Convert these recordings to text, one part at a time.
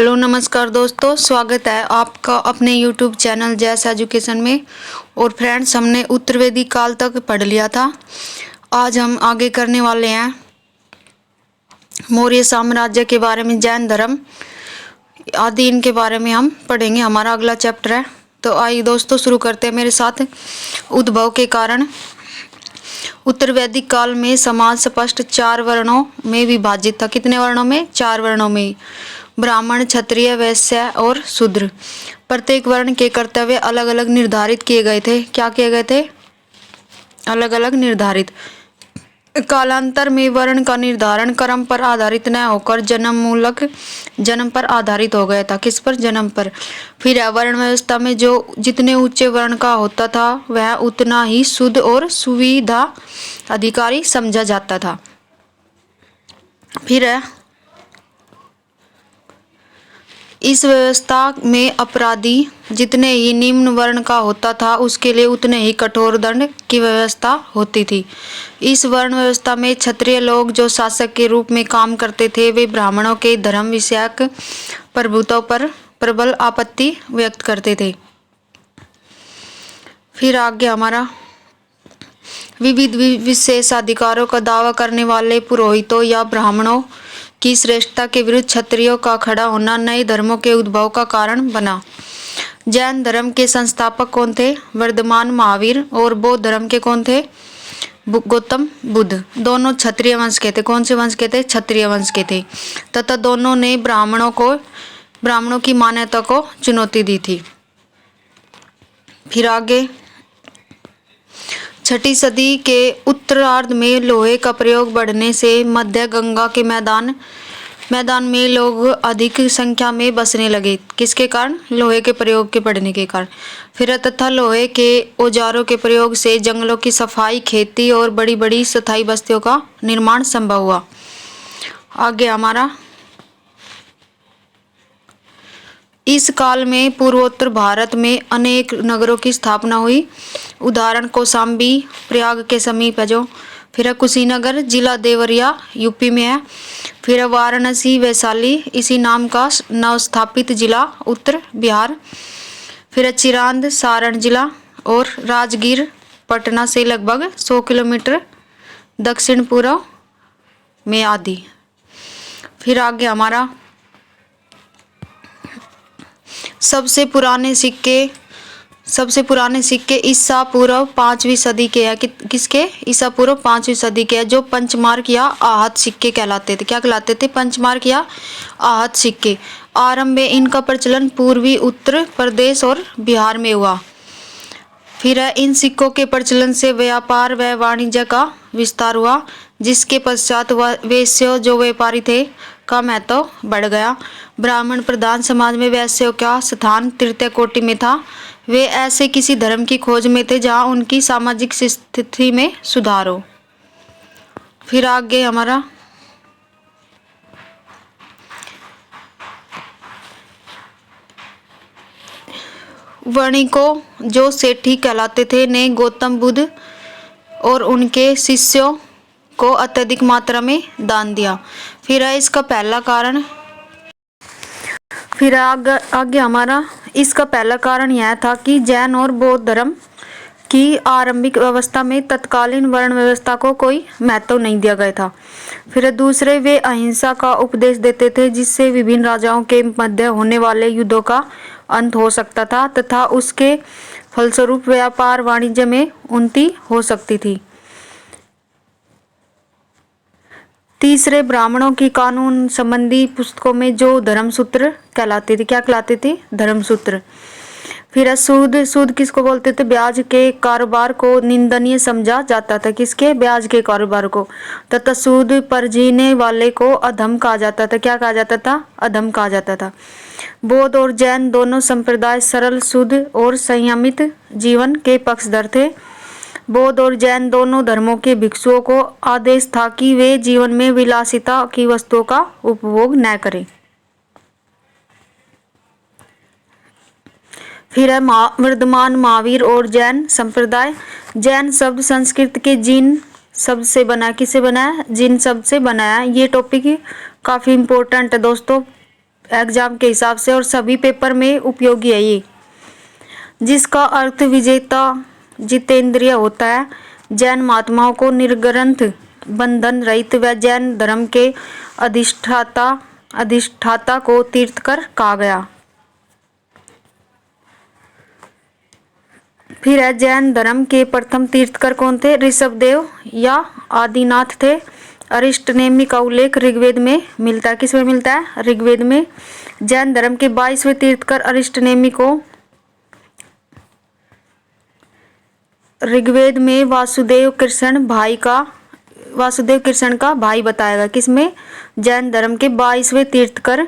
Hello नमस्कार दोस्तों, स्वागत है आपका अपने यूट्यूब चैनल जैस एजुकेशन में। और फ्रेंड्स, हमने उत्तरवेदी काल तक पढ़ लिया था। आज हम आगे करने वाले हैं मौर्य साम्राज्य के बारे में, जैन धर्म आदि इनके बारे में हम पढ़ेंगे। हमारा अगला चैप्टर है। तो आइए दोस्तों शुरू करते हैं मेरे साथ। उद्भव के कारण। उत्तरवैदिक काल में समाज स्पष्ट 4 वर्णों में विभाजित था। कितने वर्णों में? 4 वर्णों में। ब्राह्मण, क्षत्रिय, वैश्य और शूद्र। प्रत्येक वर्ण के कर्तव्य अलग अलग निर्धारित किए गए थे। क्या किए गए थे? अलग अलग निर्धारित। कालांतर में वर्ण का निर्धारण कर्म पर आधारित न होकर जन्म पर आधारित हो गया था। किस पर? जन्म पर। फिर वर्ण व्यवस्था में जो जितने ऊंचे वर्ण का होता था वह उतना ही शुद्ध और सुविधा अधिकारी समझा जाता था। फिर इस व्यवस्था में अपराधी जितने ही निम्न वर्ण का होता था उसके लिए उतने ही कठोर दंड की व्यवस्था होती थी। इस वर्ण व्यवस्था में क्षत्रिय लोग जो शासक के रूप में काम करते थे वे ब्राह्मणों के धर्म विषयक प्रभुत्व पर प्रबल आपत्ति व्यक्त करते थे। फिर आगे हमारा विविध विशेषाधिकारों का दावा करने वाले पुरोहितों या ब्राह्मणों की श्रेष्ठता के विरुद्ध क्षत्रियों का खड़ा होना नए धर्मों के उद्भव का कारण बना। जैन धर्म के संस्थापक कौन थे? वर्धमान महावीर। और बौद्ध धर्म के कौन थे? गौतम बुद्ध। दोनों क्षत्रिय वंश के थे। कौन से वंश के थे? क्षत्रिय वंश के थे। तथा दोनों ने ब्राह्मणों की मान्यता को चुनौती दी थी। फिर आगे 6ठी सदी के उत्तरार्ध में लोहे का प्रयोग बढ़ने से मध्य गंगा के मैदान में लोग अधिक संख्या में बसने लगे। किसके कारण? लोहे के प्रयोग के बढ़ने के कारण। फिर तथा लोहे के औजारों के प्रयोग से जंगलों की सफाई, खेती और बड़ी बड़ी स्थायी बस्तियों का निर्माण संभव हुआ। आगे हमारा इस काल में पूर्वोत्तर भारत में अनेक नगरों की स्थापना हुई। उदाहरण कौशाम्बी प्रयाग के समीप है जो। फिर कुशीनगर जिला देवरिया यूपी में है। फिर वाराणसी वैशाली इसी नाम का नवस्थापित जिला उत्तर बिहार। फिर चिरांद सारण जिला और राजगीर पटना से लगभग 100 किलोमीटर दक्षिण पूर्व में आदि। फिर आगे हमारा सबसे पुराने सिक्के ईसा पूर्व 5वीं सदी के हैं। किसके? ईसा पूर्व 5वीं सदी के हैं, जो पंचमार्क या आहत सिक्के कहलाते थे। क्या कहलाते थे? पंचमार्क या आहत सिक्के। आरंभ में इनका प्रचलन पूर्वी उत्तर प्रदेश और बिहार में हुआ। फिर इन सिक्कों के प्रचलन से व्यापार व वाणिज्य का विस्तार हुआ, जिसके पश्चात वैश्यों जो व्यापारी थे का महत्व बढ़ गया। ब्राह्मण प्रधान समाज में वैश्यों का स्थान तृतीय कोटि में था। वे ऐसे किसी धर्म की खोज में थे जहां उनकी सामाजिक स्थिति में सुधार हो। फिर आगे हमारा वणिकों जो सेठी कहलाते थे ने गौतम बुद्ध और उनके शिष्यों को अत्यधिक मात्रा में दान दिया। फिर है इसका पहला कारण। फिर आगे हमारा इसका पहला कारण यह था कि जैन और बौद्ध धर्म की आरंभिक अवस्था में तत्कालीन वर्ण व्यवस्था को कोई महत्व नहीं दिया गया था। फिर दूसरे, वे अहिंसा का उपदेश देते थे जिससे विभिन्न राजाओं के मध्य होने वाले युद्धों का अंत हो सकता था तथा उसके फलस्वरूप व्यापार वाणिज्य में उन्नति हो सकती थी। तीसरे, ब्राह्मणों की कानून संबंधी पुस्तकों में जो धर्मसूत्र कहलाते थे। क्या कहलाते थे? धर्मसूत्र। फिर सूद किसको बोलते थे? ब्याज के कारोबार को निंदनीय समझा जाता था। किसके? ब्याज के कारोबार को। तथा सूद पर जीने वाले को अधम कहा जाता था। क्या कहा जाता था? अधम कहा जाता था। बौद्ध और जैन दोनों संप्रदाय सरल, शुद्ध और संयमित जीवन के पक्षधर थे। बौद्ध और जैन दोनों धर्मों के भिक्षुओं को आदेश था कि वे जीवन में विलासिता की वस्तुओं का उपभोग न करें। फिर है वर्धमान महावीर और जैन संप्रदाय। जैन शब्द संस्कृत के जिन शब्द से बना। किससे बना है? जिन शब्द से बनाया। ये टॉपिक काफ़ी इम्पोर्टेंट है दोस्तों, एग्जाम के हिसाब से और सभी पेपर में उपयोगी है ये, जिसका अर्थ विजेता जितेंद्रिय होता है। जैन महात्माओं को निर्ग्रंथ बंधन रहित व जैन धर्म के अधिष्ठाता अधिष्ठाता को तीर्थकर कहा गया। फिर है जैन धर्म के प्रथम तीर्थकर कौन थे? ऋषभदेव या आदिनाथ थे। अरिष्ट नेमि का उल्लेख ऋग्वेद में मिलता है। किसमें मिलता है? ऋग्वेद में। जैन धर्म के 22वें तीर्थकर अरिष्ट नेमि को ऋग्वेद में वासुदेव कृष्ण का भाई बताया गया। किसमें? जैन धर्म के 22वें तीर्थकर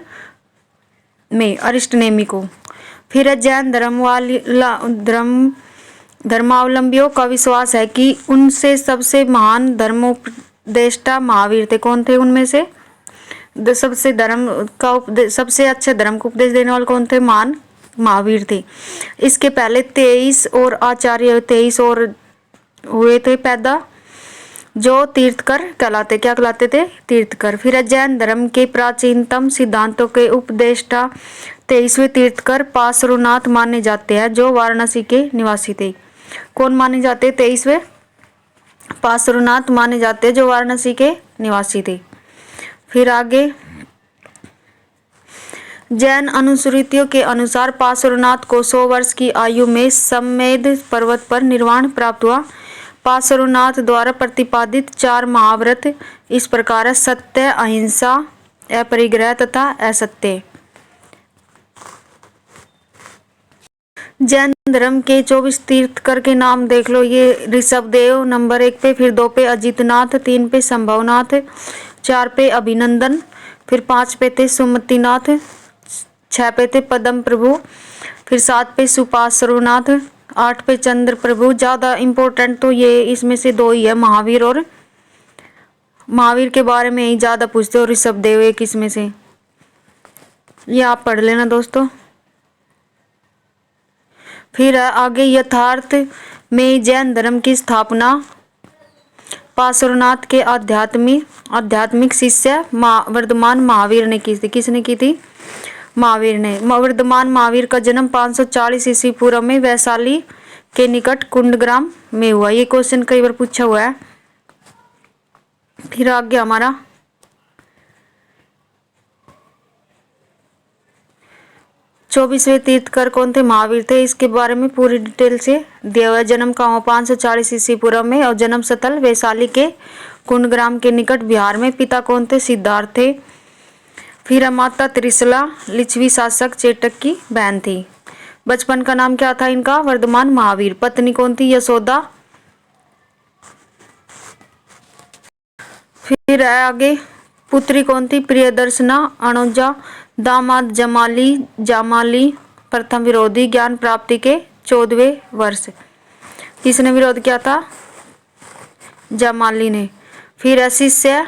में अरिष्ट नेमि को। फिर है जैन धर्मावलंबियों का विश्वास है कि उनसे सबसे महान धर्मोपदेष्टा महावीर थे। कौन थे उनमें से? सबसे अच्छे धर्म को उपदेश देने वाले कौन थे? महावीर थे। इसके पहले 23 और आचार्य 23 और हुए थे पैदा, जो तीर्थकर कहलाते। क्या कहलाते थे? तीर्थकर। फिर जैन धर्म के प्राचीनतम सिद्धांतों के उपदेष्टा 23वें तीर्थकर पार्श्वनाथ माने जाते हैं, जो वाराणसी के निवासी थे। कौन माने जाते? 23वें पार्श्वनाथ माने जाते हैं, जो वाराणसी के निवासी थे। फिर आगे जैन अनुश्रुतियों के अनुसार पार्श्वनाथ को 100 वर्ष की आयु में सम्मेद पर्वत पर निर्वाण प्राप्त हुआ। पार्श्वनाथ द्वारा प्रतिपादित 4 महाव्रत इस प्रकार है: सत्य, अहिंसा, अपरिग्रह तथा असत्य। जैन धर्म के 24 तीर्थकर के नाम देख लो। ये ऋषभदेव नंबर 1 पे, फिर 2 पे अजितनाथ, 3 पे संभवनाथ, 4 पे अभिनंदन, फिर 5 पे थे सुमतिनाथ, 6 पे थे पद्म प्रभु, फिर 7 पे सुपार्श्वनाथ, 8 पे चंद्र प्रभु। ज़्यादा इम्पोर्टेंट तो ये इसमें से 2 ही है, महावीर और महावीर के बारे में ही ज़्यादा पूछते हो। ऋषभदेव एक इसमें से, ये आप पढ़ लेना दोस्तों। फिर आगे यथार्थ में जैन धर्म की स्थापना पार्श्वनाथ के आध्यात्मिक शिष्य वर्धमान महावीर ने की थी। किसने की थी? महावीर ने। वर्धमान महावीर का जन्म 540 ईस्वी पूर्व में वैशाली के निकट कुंडग्राम में हुआ। ये क्वेश्चन कई बार पूछा हुआ है। फिर आगे हमारा 24वें तीर्थकर कौन थे? महावीर थे। इसके बारे में पूरी डिटेल से दिया हुआ है। जन्म कहाँ हुआ? 540 ईस्वी पूर्व में, और जन्म स्थल वैशाली के कुंडग्राम के निकट बिहार में। पिता कौन थे? सिद्धार्थ थे। फिर माता त्रिशला लिच्छवी शासक चेटक की बहन थी। बचपन का नाम क्या था इनका? वर्धमान महावीर। पत्नी कौन थी? यशोदा। फिर आगे पुत्री कौन थी? प्रियदर्शना अनुजा। दामाद जामाली प्रथम विरोधी ज्ञान प्राप्ति के 14वें वर्ष। किसने विरोध किया था? जामाली ने। फिर शिष्य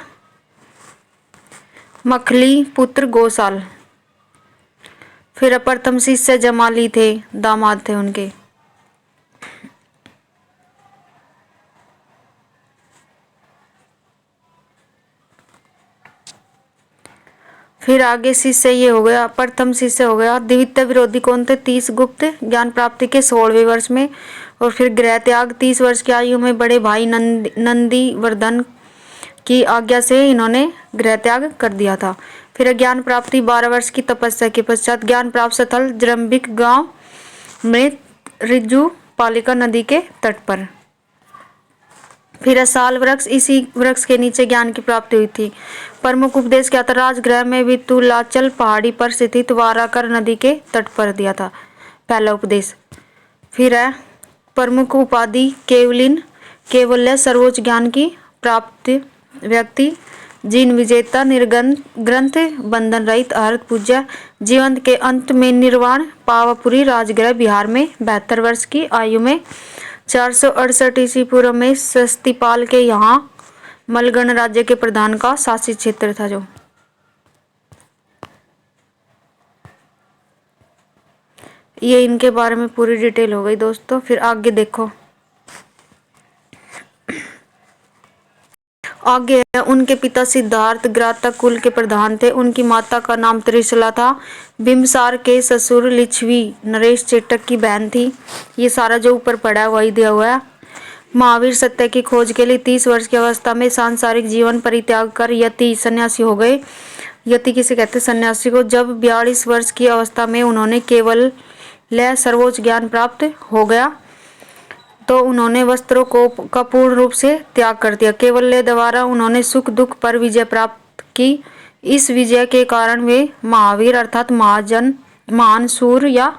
मखली पुत्र गोसाल। फिर प्रथम शिष्य जमाली थे, दामाद थे उनके। फिर आगे शिष्य ये हो गया, प्रथम शिष्य हो गया। द्वितीय विरोधी कौन थे? 30 गुप्त ज्ञान प्राप्ति के 16वें वर्ष में। और फिर गृह त्याग 30 वर्ष की आयु में बड़े भाई नंदी वर्धन की आज्ञा से इन्होंने गृह त्याग कर दिया था। फिर ज्ञान प्राप्ति 12 वर्ष की तपस्या के पश्चात ज्ञान प्राप्त स्थल जरम्बिक गांव में रिज्जू पालिका नदी के तट पर। फिर साल वृक्ष, इसी वृक्ष के नीचे ज्ञान की प्राप्ति हुई थी। प्रमुख उपदेश क्या था? राजगृह में वितुलाचल पहाड़ी पर स्थित वाराकर नदी के तट पर दिया था पहला उपदेश। फिर है प्रमुख उपाधि केवल्य, सर्वोच्च ज्ञान की प्राप्त व्यक्ति, जिन विजेता, निर्ग्रंथ बंधन रहित, अहर्त पूज्य, जीवंत के अंत में निर्वाण पावापुरी राजगृह बिहार में 72 वर्ष की आयु में 468 ईस्वी पूर्व में स्वस्तिपाल के यहाँ मलगण राज्य के प्रधान का शासित क्षेत्र था। जो ये इनके बारे में पूरी डिटेल हो गई दोस्तों। फिर आगे देखो, आगे है, उनके पिता सिद्धार्थ ग्राता कुल के प्रधान थे। उनकी माता का नाम त्रिशला था। बिंबिसार के ससुर लिच्छवी नरेश चेटक की बहन थी। ये सारा जो ऊपर पड़ा है वही दिया हुआ है। महावीर सत्य की खोज के लिए 30 वर्ष की अवस्था में सांसारिक जीवन परित्याग कर यति सन्यासी हो गए। यति किसे कहते, सन्यासी को। जब 42 वर्ष की अवस्था में उन्होंने केवल सर्वोच्च ज्ञान प्राप्त हो गया तो उन्होंने वस्त्रों का पूर्ण रूप से त्याग कर दिया। केवल द्वारा उन्होंने सुख दुख पर विजय प्राप्त की। इस विजय के कारण वे महावीर अर्थात महान सूर या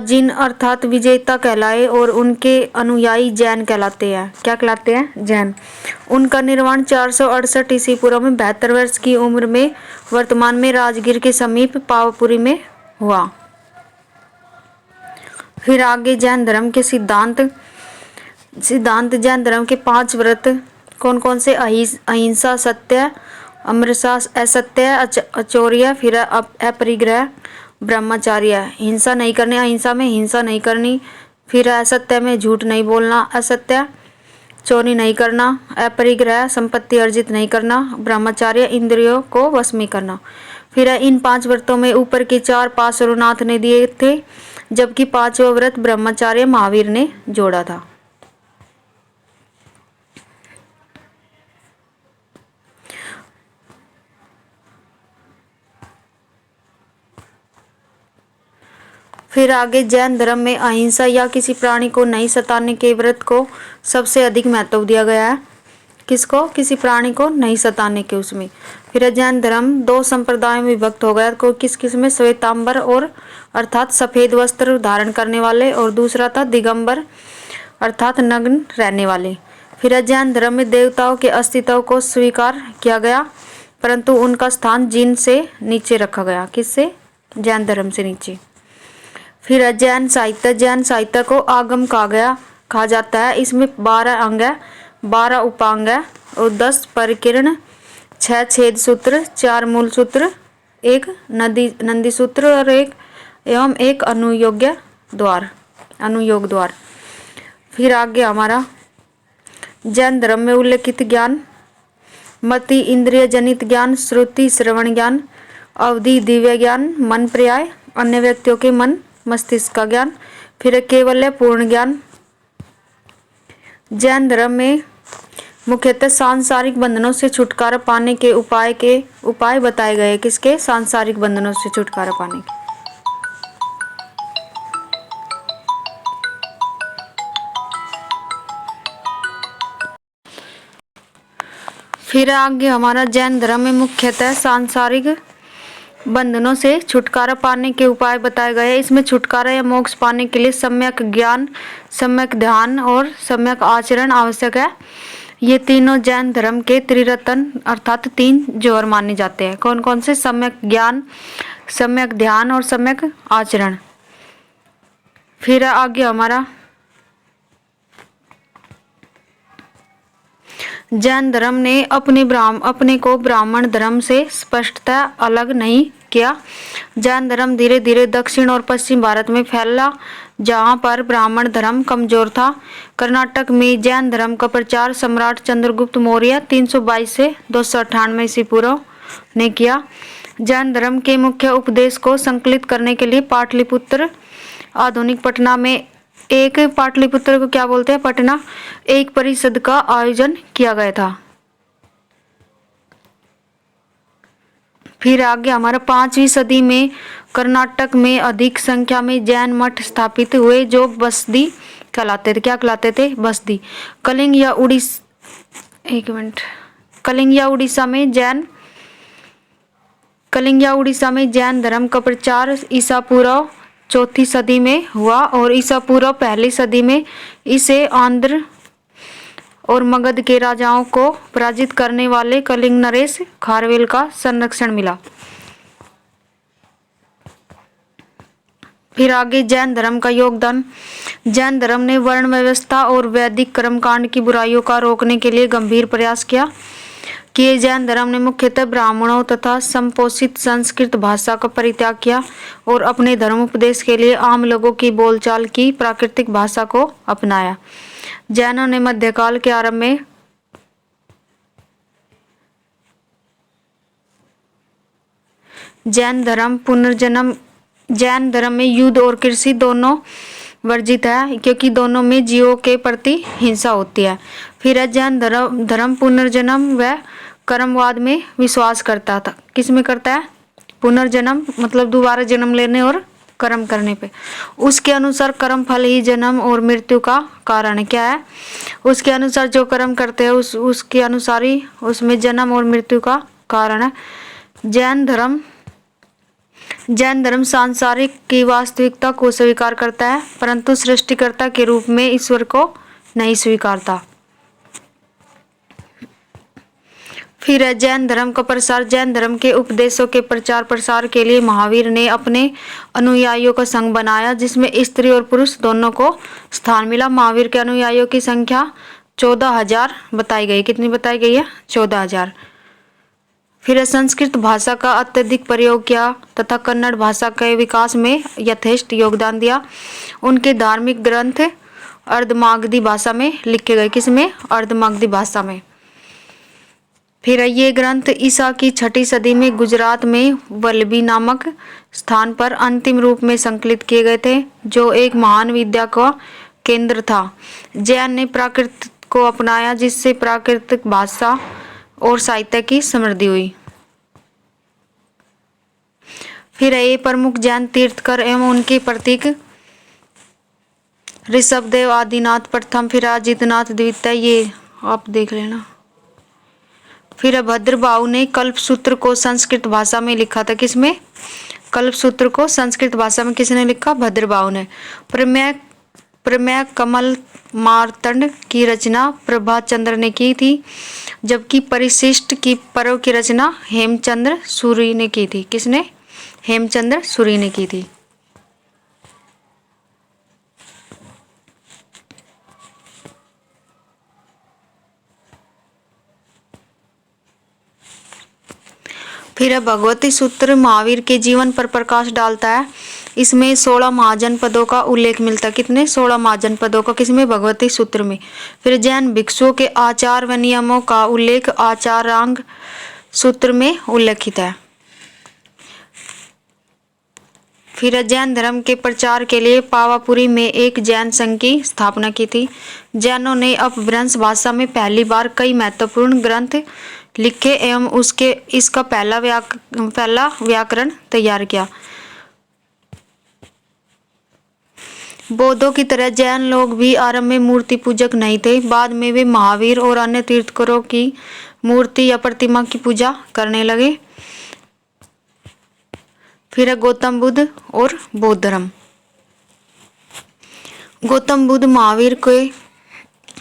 जिन अर्थात विजेता कहलाए और उनके अनुयायी जैन कहलाते हैं। क्या कहलाते हैं? जैन। उनका निर्वाण 468 ईस्वी पूर्व में 72 वर्ष की उम्र में वर्तमान में राजगीर के समीप पावापुरी में हुआ। फिर आगे जैन धर्म के सिद्धांत। जैन धर्म के 5 व्रत कौन कौन से? अहिंसा, सत्य, अमृता, असत्य, अचौर्य, फिर अपरिग्रह, ब्रह्मचार्य। हिंसा नहीं करनी, अहिंसा में हिंसा नहीं करनी। फिर असत्य में झूठ नहीं बोलना, असत्य चोरी नहीं करना, अपरिग्रह संपत्ति अर्जित नहीं करना, ब्रह्मचार्य इंद्रियों को वश में करना। फिर इन 5 व्रतों में ऊपर के 4 पार्श्वनाथ ने दिए थे, जबकि 5वां व्रत ब्रह्मचार्य महावीर ने जोड़ा था। फिर आगे जैन धर्म में अहिंसा या किसी प्राणी को नहीं सताने के व्रत को सबसे अधिक महत्व दिया गया है। किसको? किसी प्राणी को नहीं सताने के उसमें। फिर जैन धर्म 2 संप्रदायों में विभक्त हो गया। को किस में? श्वेतांबर और अर्थात सफेद वस्त्र धारण करने वाले, और दूसरा था दिगंबर अर्थात नग्न रहने वाले। फिर जैन धर्म में देवताओं के अस्तित्व को स्वीकार किया गया, परंतु उनका स्थान जिन से नीचे रखा गया। किससे? जैन धर्म से नीचे। फिर जैन साहित्य को आगम कहा जाता है। इसमें 12 अंग है, 12 उपांग है और 10 परिकीर्ण, 6 छेद सूत्र, 4 मूल सूत्र, 1 नंदी सूत्र और एक अनुयोग द्वार। फिर आगे हमारा जैन धर्म में उल्लेखित ज्ञान: मति इंद्रिय जनित ज्ञान, श्रुति श्रवण ज्ञान, अवधि दिव्य ज्ञान, मन पर्याय अन्य व्यक्तियों के मन मस्तिष्क का ज्ञान, फिर केवल पूर्ण ज्ञान। जैन धर्म में मुख्यतः सांसारिक बंधनों से छुटकारा पाने के उपाय बताए गए। किसके? सांसारिक बंधनों से छुटकारा पाने के। फिर आगे हमारा जैन धर्म में मुख्यतः सांसारिक बंधनों से छुटकारा पाने के उपाय बताए गए। इसमें छुटकारा या मोक्ष पाने के लिए सम्यक ज्ञान, सम्यक ध्यान और सम्यक आचरण आवश्यक है। ये तीनों जैन धर्म के त्रिरत्न अर्थात 3 जौहर माने जाते हैं। कौन कौन से? सम्यक ज्ञान, सम्यक ध्यान और सम्यक आचरण। फिर आगे हमारा जैन धर्म ने अपने को ब्राह्मण धर्म से स्पष्टतः अलग नहीं किया। जैन धर्म धीरे धीरे दक्षिण और पश्चिम भारत में फैला, जहां पर ब्राह्मण धर्म कमजोर था। कर्नाटक में जैन धर्म का प्रचार सम्राट चंद्रगुप्त मौर्य 322 से 298 ईस्वी पूर्व ने किया। जैन धर्म के मुख्य उपदेश को संकलित करने के लिए पाटलिपुत्र आधुनिक पटना में पाटलिपुत्र को क्या बोलते हैं? पटना, एक परिषद का आयोजन किया गया था। फिर आगे हमारा 5वीं सदी में कर्नाटक में अधिक संख्या में जैन मठ स्थापित हुए, जो बसदी कहलाते थे। क्या कहलाते थे? बसदी। कलिंग या उड़ीसा में जैन धर्म का प्रचार ईसा पूर्व 4वीं सदी में हुआ और ईसा पूर्व 1ली सदी में इसे आंध्र और मगध के राजाओं को पराजित करने वाले कलिंग नरेश खारवेल का संरक्षण मिला। फिर आगे जैन धर्म का योगदान। जैन धर्म ने वर्ण व्यवस्था और वैदिक कर्मकांड की बुराइयों का रोकने के लिए गंभीर प्रयास किया। जैन धर्म ने मुख्यतः ब्राह्मणों तथा संपोषित संस्कृत भाषा का परित्याग किया और अपने धर्म उपदेश के लिए आम लोगों की बोलचाल की प्राकृतिक भाषा को अपनाया। जैनों ने मध्यकाल के आरंभ में जैन धर्म में युद्ध और कृषि दोनों वर्जित है, क्योंकि दोनों में जीवों के प्रति हिंसा होती है। फिर है जैन धर्म पुनर्जन्म व कर्मवाद में विश्वास करता था। किस में करता है? पुनर्जन्म मतलब दोबारा जन्म लेने और कर्म करने पे। उसके अनुसार कर्म फल ही जन्म और मृत्यु का कारण है। क्या है? उसके अनुसार जो कर्म करते हैं उसके अनुसार ही उसमें जन्म और मृत्यु का कारण है। जैन धर्म सांसारिक की वास्तविकता को स्वीकार करता है, परंतु सृष्टिकर्ता के रूप में ईश्वर को नहीं स्वीकारता। फिर है जैन धर्म का प्रसार। जैन धर्म के उपदेशों के प्रचार प्रसार के लिए महावीर ने अपने अनुयायियों का संघ बनाया, जिसमें स्त्री और पुरुष दोनों को स्थान मिला। महावीर के अनुयायियों की संख्या 14,000 बताई गई। कितनी बताई गई है? 14,000। फिर है संस्कृत भाषा का अत्यधिक प्रयोग किया तथा कन्नड़ भाषा के विकास में यथेष्ट योगदान दिया। उनके धार्मिक ग्रंथ अर्धमागधी भाषा में लिखे गए। किसमें? अर्धमागधी भाषा में। फिर ये ग्रंथ ईसा की 6ठी सदी में गुजरात में वल्लभी नामक स्थान पर अंतिम रूप में संकलित किए गए थे, जो एक महान विद्या का केंद्र था। जैन ने प्राकृत को अपनाया, जिससे प्राकृतिक भाषा और साहित्य की समृद्धि हुई। फिर ये प्रमुख जैन तीर्थकर एवं उनके प्रतीक ऋषभदेव आदिनाथ प्रथम, फिर अजितनाथ द्वितीय, ये आप देख लेना। फिर भद्रबाहु ने कल्पसूत्र को संस्कृत भाषा में लिखा था। किसमें? कल्पसूत्र को संस्कृत भाषा में किसने लिखा? भद्रबाहु ने। प्रमेय कमल मार्तंड की रचना प्रभाचंद्र ने की थी, जबकि परिशिष्ट की पर्व की रचना हेमचंद्र सूरी ने की थी। किसने? हेमचंद्र सूरी ने की थी। फिर भगवती सूत्र महावीर के जीवन पर प्रकाश डालता है। इसमें 16 महाजनपदों का उल्लेख मिलता है। कितने? 16 महाजनपदों का। किसमें? भगवती सूत्र में। फिर जैन भिक्षुओं के आचार व नियमों का उल्लेख आचारांग सूत्र में उल्लेखित है। फिर जैन धर्म के प्रचार के लिए पावापुरी में एक जैन संघ की स्थापना की थी। जैनों ने अपभ्रंश भाषा में पहली बार कई महत्वपूर्ण ग्रंथ लिखे एवं इसका पहला व्याकरण तैयार किया। बौद्धों की तरह जैन लोग भी आरंभ में मूर्ति पूजक नहीं थे। बाद में वे महावीर और अन्य तीर्थंकरों की मूर्ति या प्रतिमा की पूजा करने लगे। फिर है गौतम बुद्ध और बौद्ध धर्म। गौतम बुद्ध महावीर के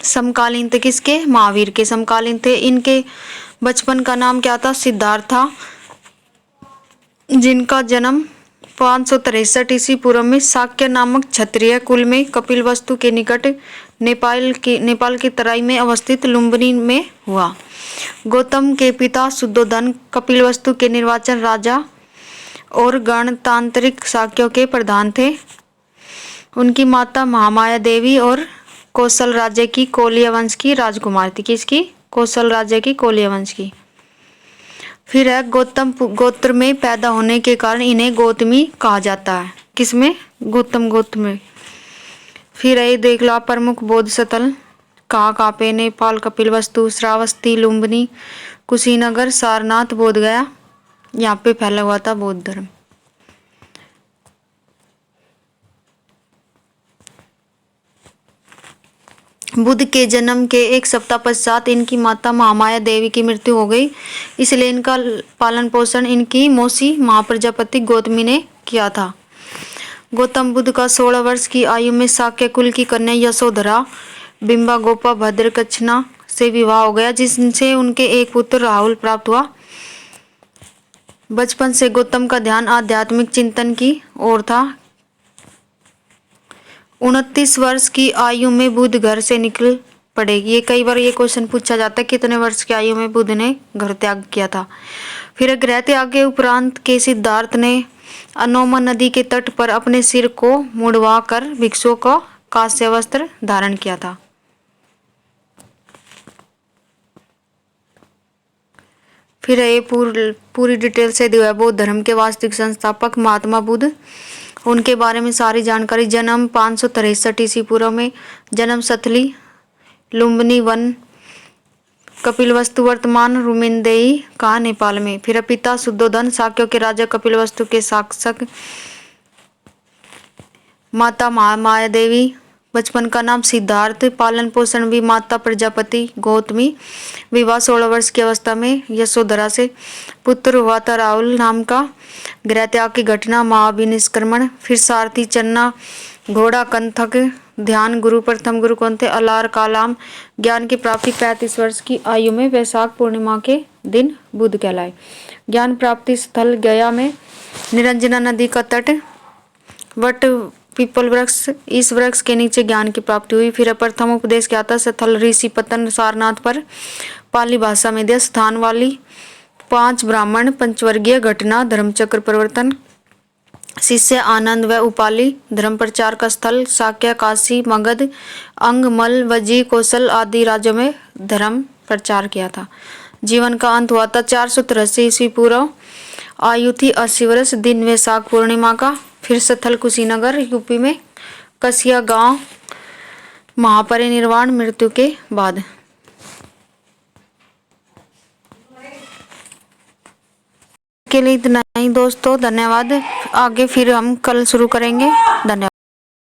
समकालीन थे। किसके? महावीर के समकालीन थे। इनके बचपन का नाम क्या था? सिद्धार्थ था, जिनका जन्म 563 ईस्वी पूर्व में शाक्य नामक क्षत्रिय कुल में कपिलवस्तु के निकट नेपाल की तराई में अवस्थित लुम्बिनी में हुआ। गौतम के पिता शुद्धोधन कपिलवस्तु के निर्वाचन राजा और गणतांत्रिक शाक्यों के प्रधान थे। उनकी माता महामाया देवी और कौशल राज्य की कोलिया वंश की राजकुमार थी। किसकी? कौशल राज्य की कोलिया वंश की। फिर है गौतम गोत्र में पैदा होने के कारण इन्हें गौतमी कहा जाता है। किसमें? गौतम गोत्र में। फिर है देख लो प्रमुख बौद्ध स्थल कहाँ पे? नेपाल कपिलवस्तु, श्रावस्ती, लुम्बिनी, कुशीनगर, सारनाथ, बोधगया, यहाँ पे फैला हुआ था बौद्ध धर्म। बुद्ध के जन्म के एक सप्ताह पश्चात इनकी माता महामाया देवी की मृत्यु हो गई, इसलिए इनका पालन पोषण इनकी मौसी महाप्रजापति गौतमी ने किया था। गौतम बुद्ध का 16 वर्ष की आयु में शाक्य कुल की कन्या यशोधरा बिंबा गोपा भद्रकच्छना से विवाह हो गया, जिनसे उनके एक पुत्र राहुल प्राप्त हुआ। बचपन से गौतम का ध्यान आध्यात्मिक चिंतन की ओर था। 29 वर्ष की आयु में बुद्ध घर से निकल पड़े। ये कई बार ये क्वेश्चन पूछा जाता है, कितने वर्ष की आयु में बुद्ध ने घर त्याग किया था। फिर गृह त्याग के उपरांत के सिद्धार्थ ने अनोमा नदी के तट पर अपने सिर को मुड़वा कर भिक्षुओं का कांस्य वस्त्र धारण किया था। फिर ये पूरी डिटेल से दिया है बौद्ध धर्म के वास्तविक संस्थापक महात्मा बुद्ध, उनके बारे में सारी जानकारी। जन्म 563 ईस्वी पूर्व में, जन्म स्थली लुम्बिनी वन कपिलवस्तु वर्तमान रुमिनदेई का नेपाल में। फिर पिता शुद्धोधन शाक्यों के राजा कपिलवस्तु के शासक, माता महामाया देवी, बचपन का नाम सिद्धार्थ, पालन पोषण भी माता प्रजापति गौतमी, विवाह 16 वर्ष की अवस्था में यशोधरा से, पुत्र हुआ था राहुल नाम का, गृह त्याग की घटना महाभिनिष्क्रमण, फिर सारथी चन्ना घोड़ा कंथक ध्यान गुरु, प्रथम गुरु कौन थे अलार कालाम, ज्ञान की प्राप्ति 35 वर्ष की आयु में वैशाख पूर्णिमा के दिन बुद्ध कहलाए। ज्ञान प्राप्ति स्थल गया में निरंजना नदी का तट, वट पीपल वृक्ष, इस वृक्ष के नीचे ज्ञान की प्राप्ति हुई। फिर प्रथम उपदेश क्या था स्थल ऋषि पतन सारनाथ पर, पाली भाषा में दिया स्थान वाली 5 ब्राह्मण, पंचवर्गीय घटना, धर्मचक्र परिवर्तन, शिष्य आनंद व उपाली, धर्म प्रचार का स्थल साक्य, काशी, मगध, अंग, मल, वजी, कौशल आदि राज्यों में धर्म प्रचार किया था। जीवन का अंत हुआ था 483 ईस्वी पूर्व, आयु थी 80 वर्ष, दिन वैशाख पूर्णिमा का। फिर स्थल कुशीनगर यूपी में, कसिया गांव, महापरिनिर्वाण मृत्यु के बाद। के लिए इतना ही दोस्तों, धन्यवाद। आगे फिर हम कल शुरू करेंगे। धन्यवाद।